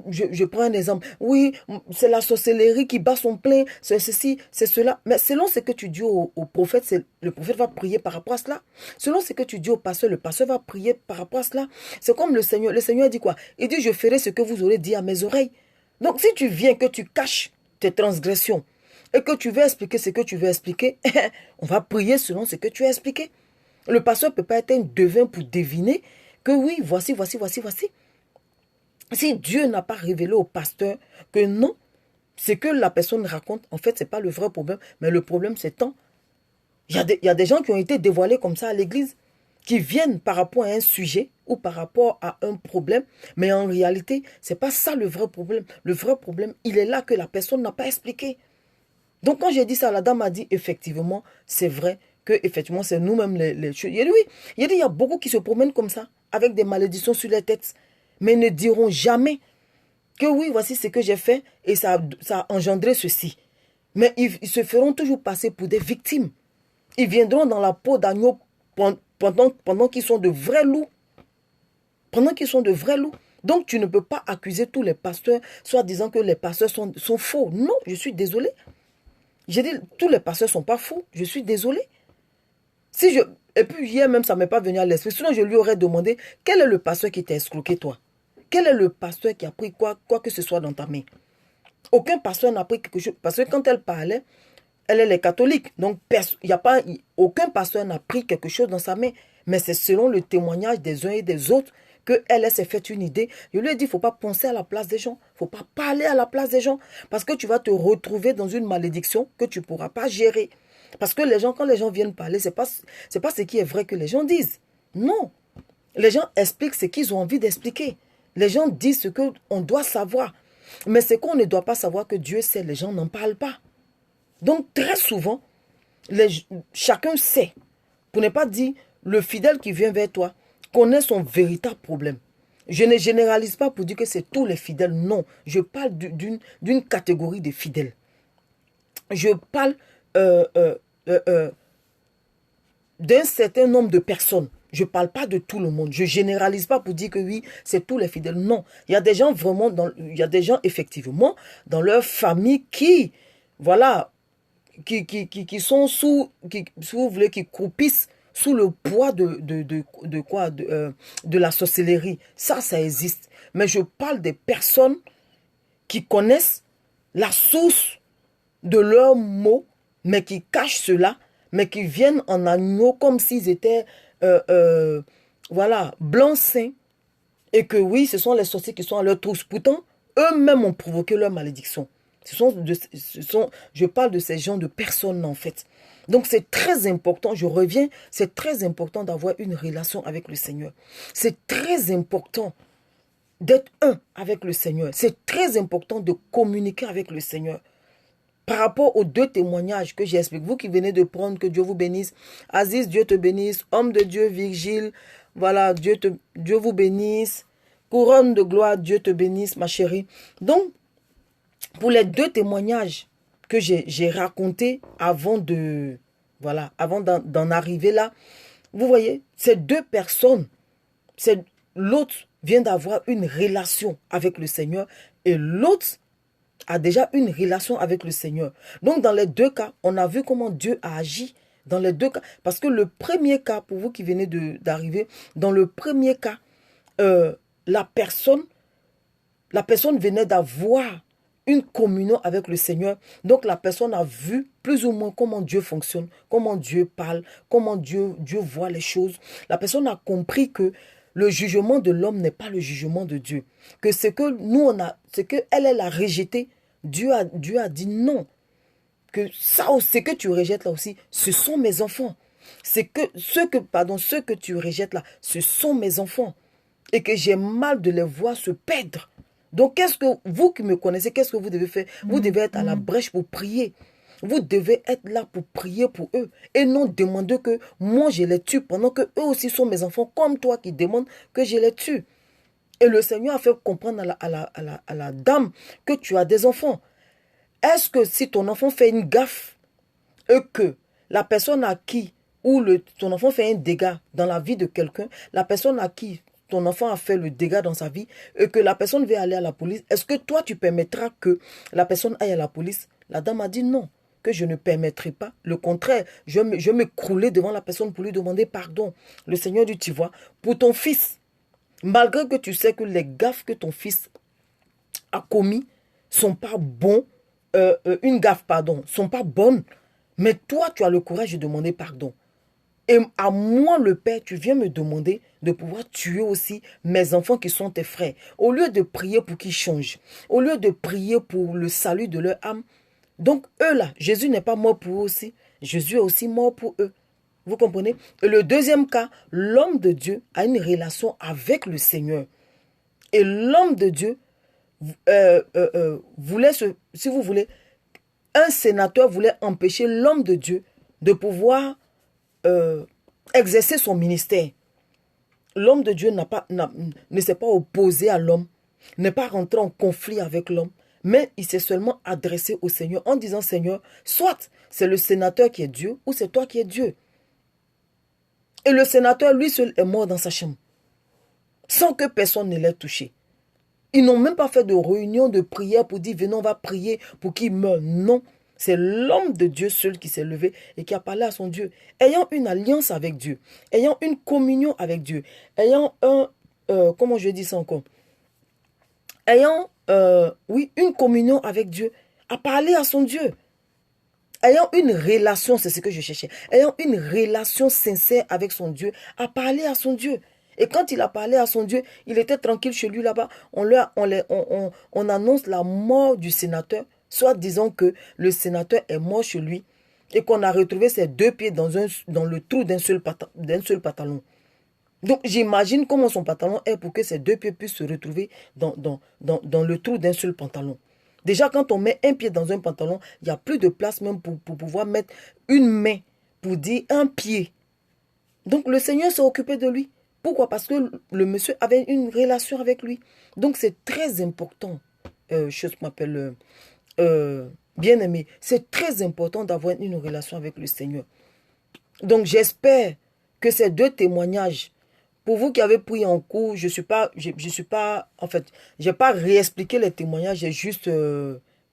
je prends un exemple. Oui, c'est la sorcellerie qui bat son plein, c'est ceci, c'est cela. Mais selon ce que tu dis au prophète, le prophète va prier par rapport à cela. Selon ce que tu dis au pasteur, le pasteur va prier par rapport à cela. C'est comme le Seigneur. Le Seigneur dit quoi? Il dit, je ferai ce que vous aurez dit à mes oreilles. Donc, si tu viens, que tu caches tes transgressions et que tu veux expliquer ce que tu veux expliquer, on va prier selon ce que tu as expliqué. Le pasteur ne peut pas être un devin pour deviner que oui, voici. Si Dieu n'a pas révélé au pasteur que non, ce que la personne raconte, en fait, ce n'est pas le vrai problème, mais le problème, c'est tant. Il y a des gens qui ont été dévoilés comme ça à l'église, qui viennent par rapport à un sujet ou par rapport à un problème, mais en réalité, ce n'est pas ça le vrai problème. Le vrai problème, il est là que la personne n'a pas expliqué. Donc quand j'ai dit ça, la dame a dit, effectivement, c'est vrai que effectivement c'est nous-mêmes les choses. Il a dit oui, il y a beaucoup qui se promènent comme ça, avec des malédictions sur les têtes, mais ne diront jamais que oui, voici ce que j'ai fait et ça a engendré ceci. Mais ils se feront toujours passer pour des victimes. Ils viendront dans la peau d'agneau pendant qu'ils sont de vrais loups. Pendant qu'ils sont de vrais loups. Donc tu ne peux pas accuser tous les pasteurs, soit disant que les pasteurs sont faux. Non, je suis désolé. J'ai dit, tous les pasteurs ne sont pas fous. Je suis désolé. Et puis hier même, ça ne m'est pas venu à l'esprit. Sinon, je lui aurais demandé, quel est le pasteur qui t'a escroqué, toi? Quel est le pasteur qui a pris quoi que ce soit dans ta main? Aucun pasteur n'a pris quelque chose. Parce que quand elle parlait, elle est catholique. Donc, aucun pasteur n'a pris quelque chose dans sa main. Mais c'est selon le témoignage des uns et des autres qu'elle s'est fait une idée. Je lui ai dit, il ne faut pas penser à la place des gens. Il ne faut pas parler à la place des gens. Parce que tu vas te retrouver dans une malédiction que tu ne pourras pas gérer. Parce que quand les gens viennent parler, ce n'est pas ce qui est vrai que les gens disent. Non. Les gens expliquent ce qu'ils ont envie d'expliquer. Les gens disent ce qu'on doit savoir. Mais ce qu'on ne doit pas savoir que Dieu sait, les gens n'en parlent pas. Donc très souvent, chacun sait. Pour ne pas dire, le fidèle qui vient vers toi connaît son véritable problème. Je ne généralise pas pour dire que c'est tous les fidèles. Non, je parle d'une catégorie de fidèles. Je parle d'un certain nombre de personnes. Je ne parle pas de tout le monde. Je ne généralise pas pour dire que oui, c'est tous les fidèles. Non, il y a des gens vraiment, il y a des gens effectivement dans leur famille qui, voilà, qui sont si vous voulez, qui croupissent sous le poids de la sorcellerie. Ça existe. Mais je parle des personnes qui connaissent la source de leurs maux, mais qui cachent cela, mais qui viennent en agneau comme s'ils étaient, voilà, blancs-seins, et que oui, ce sont les sorciers qui sont à leur trousse. Pourtant, eux-mêmes ont provoqué leur malédiction. Je parle de ces gens de personnes, en fait. Donc, c'est très important, je reviens, c'est très important d'avoir une relation avec le Seigneur. C'est très important d'être un avec le Seigneur. C'est très important de communiquer avec le Seigneur. Par rapport aux deux témoignages que j'explique, vous qui venez de prendre, que Dieu vous bénisse. Aziz, Dieu te bénisse. Homme de Dieu, Virgile, voilà, Dieu vous bénisse. Couronne de gloire, Dieu te bénisse, ma chérie. Donc, pour les deux témoignages que j'ai racontés avant d'en arriver là, vous voyez, ces deux personnes, l'autre vient d'avoir une relation avec le Seigneur et l'autre a déjà une relation avec le Seigneur. Donc, dans les deux cas, on a vu comment Dieu a agi. Dans les deux cas, parce que le premier cas, pour vous qui venez d'arriver, dans le premier cas, la personne venait d'avoir une communion avec le Seigneur. Donc, la personne a vu plus ou moins comment Dieu fonctionne, comment Dieu parle, comment Dieu voit les choses. La personne a compris que le jugement de l'homme n'est pas le jugement de Dieu. Que ce qu'elle a rejeté, Dieu a dit non. Que ce que tu rejettes là aussi, ce sont mes enfants. Ce que tu rejettes là, ce sont mes enfants. Et que j'ai mal de les voir se perdre. Donc, vous qui me connaissez, qu'est-ce que vous devez faire? Vous devez être à la brèche pour prier. Vous devez être là pour prier pour eux. Et non demander que moi je les tue pendant que eux aussi sont mes enfants, comme toi qui demandes que je les tue. Et le Seigneur a fait comprendre à la dame que tu as des enfants. Est-ce que si ton enfant fait une gaffe et que la personne à qui, ton enfant fait un dégât dans la vie de quelqu'un, la personne à qui ton enfant a fait le dégât dans sa vie et que la personne veut aller à la police, est-ce que toi tu permettras que la personne aille à la police? La dame a dit non, que je ne permettrai pas. Le contraire, je vais m'écrouler devant la personne pour lui demander pardon. Le Seigneur dit, tu vois, pour ton fils, malgré que tu sais que les gaffes que ton fils a commis, sont pas bons, une gaffe, pardon, sont pas bonnes, mais toi, tu as le courage de demander pardon. Et à moi, le Père, tu viens me demander de pouvoir tuer aussi mes enfants qui sont tes frères. Au lieu de prier pour qu'ils changent, au lieu de prier pour le salut de leur âme. Donc, eux là, Jésus n'est pas mort pour eux aussi. Jésus est aussi mort pour eux. Vous comprenez? Et le deuxième cas, l'homme de Dieu a une relation avec le Seigneur. Et l'homme de Dieu voulait, si vous voulez, un sénateur voulait empêcher l'homme de Dieu de pouvoir exercer son ministère. L'homme de Dieu ne s'est pas opposé à l'homme, n'est pas rentré en conflit avec l'homme, mais il s'est seulement adressé au Seigneur en disant, Seigneur, soit c'est le sénateur qui est Dieu ou c'est toi qui es Dieu. Et le sénateur, lui seul, est mort dans sa chambre, sans que personne ne l'ait touché. Ils n'ont même pas fait de réunion de prière pour dire, venons, on va prier pour qu'il meure. Non, c'est l'homme de Dieu seul qui s'est levé et qui a parlé à son Dieu, ayant une alliance avec Dieu, ayant une communion avec Dieu, ayant comment je dis ça encore, ayant, oui, une communion avec Dieu, a parlé à son Dieu, ayant une relation, c'est ce que je cherchais, ayant une relation sincère avec son Dieu, a parlé à son Dieu. Et quand il a parlé à son Dieu, il était tranquille chez lui là-bas. On annonce la mort du sénateur, soit disant que le sénateur est mort chez lui et qu'on a retrouvé ses deux pieds dans le trou d'un seul pantalon. Donc j'imagine comment son pantalon est pour que ses deux pieds puissent se retrouver dans le trou d'un seul pantalon. Déjà, quand on met un pied dans un pantalon, il n'y a plus de place même pour pouvoir mettre une main pour dire un pied. Donc le Seigneur s'est occupé de lui. Pourquoi? Parce que le monsieur avait une relation avec lui. Donc c'est très important, chose qu'on m'appelle bien-aimé. C'est très important d'avoir une relation avec le Seigneur. Donc j'espère que ces deux témoignages, pour vous qui avez pris en cours, je suis pas, en fait, j'ai pas réexpliqué les témoignages, j'ai juste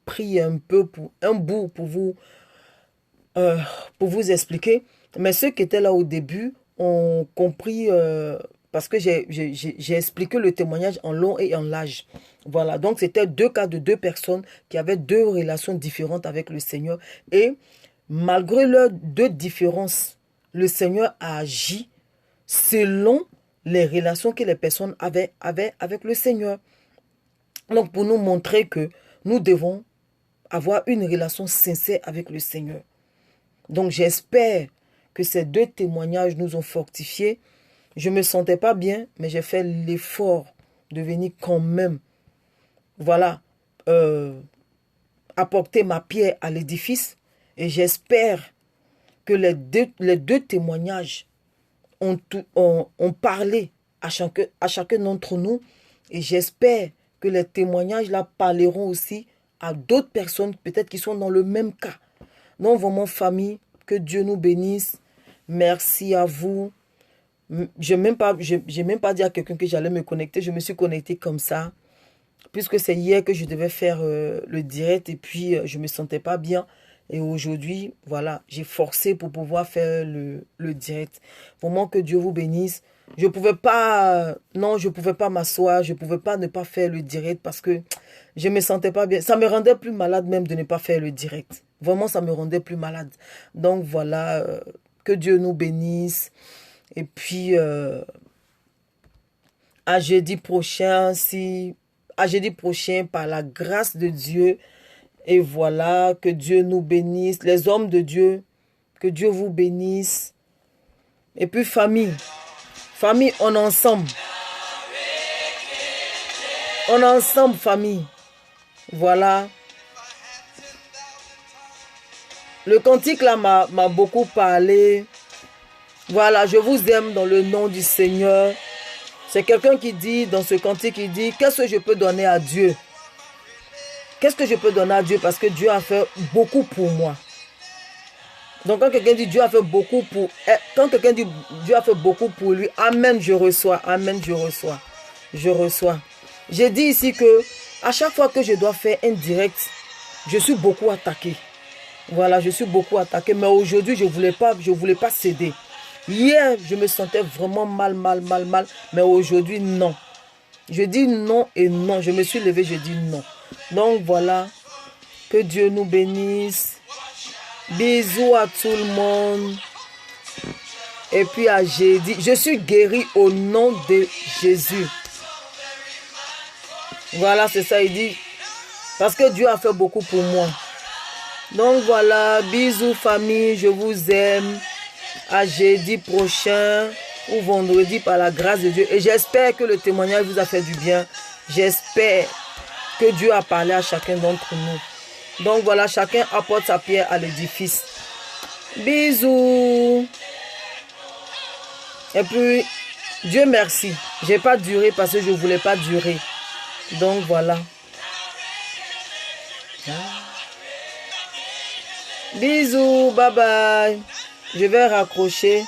pris un peu pour un bout pour vous expliquer. Mais ceux qui étaient là au début ont compris parce que j'ai expliqué le témoignage en long et en large. Voilà, donc c'était deux cas de deux personnes qui avaient deux relations différentes avec le Seigneur. Et malgré leurs deux différences, le Seigneur a agi selon les relations que les personnes avaient avec le Seigneur. Donc pour nous montrer que nous devons avoir une relation sincère avec le Seigneur. Donc j'espère que ces deux témoignages nous ont fortifiés. Je ne me sentais pas bien, mais j'ai fait l'effort de venir quand même, voilà, apporter ma pierre à l'édifice. Et j'espère que les deux témoignages ont parlé à chacun d'entre nous. Et j'espère que les témoignages là parleront aussi à d'autres personnes, peut-être qui sont dans le même cas. Donc vraiment, famille, que Dieu nous bénisse. Merci à vous. Je n'ai même pas dit à quelqu'un que j'allais me connecter. Je me suis connectée comme ça. Puisque c'est hier que je devais faire le direct. Et puis, je ne me sentais pas bien. Et aujourd'hui, voilà, j'ai forcé pour pouvoir faire le direct. Vraiment que Dieu vous bénisse. Je ne pouvais pas... non, je ne pouvais pas m'asseoir. Je ne pouvais pas ne pas faire le direct parce que je ne me sentais pas bien. Ça me rendait plus malade même de ne pas faire le direct. Vraiment, ça me rendait plus malade. Donc, voilà, que Dieu nous bénisse. Et puis, à jeudi prochain, par la grâce de Dieu, et voilà, que Dieu nous bénisse. Les hommes de Dieu, que Dieu vous bénisse. Et puis, famille, on est ensemble. On est ensemble, famille. Voilà. Le cantique là m'a beaucoup parlé. Voilà, je vous aime dans le nom du Seigneur. C'est quelqu'un qui dit, dans ce cantique, il dit, qu'est-ce que je peux donner à Dieu? Qu'est-ce que je peux donner à Dieu? Parce que Dieu a fait beaucoup pour moi. Donc quand quelqu'un dit Dieu a fait beaucoup pour... Quand quelqu'un dit Dieu a fait beaucoup pour lui, amen, je reçois. Amen, je reçois. Je reçois. J'ai dit ici que à chaque fois que je dois faire un direct, je suis beaucoup attaqué. Voilà, je suis beaucoup attaqué. Mais aujourd'hui, je voulais pas céder. Hier, je me sentais vraiment mal. Mais aujourd'hui, non. Je dis non et non. Je me suis levé, je dis non. Donc voilà, que Dieu nous bénisse. Bisous à tout le monde. Et puis à jeudi, je suis guéri au nom de Jésus. Voilà, c'est ça, il dit. Parce que Dieu a fait beaucoup pour moi. Donc voilà, bisous famille, je vous aime. À jeudi prochain ou vendredi par la grâce de Dieu. Et j'espère que le témoignage vous a fait du bien. J'espère que Dieu a parlé à chacun d'entre nous. Donc voilà, chacun apporte sa pierre à l'édifice. Bisous. Et puis, Dieu merci. J'ai pas duré parce que je voulais pas durer. Donc voilà. Bisous, bye bye. Je vais raccrocher.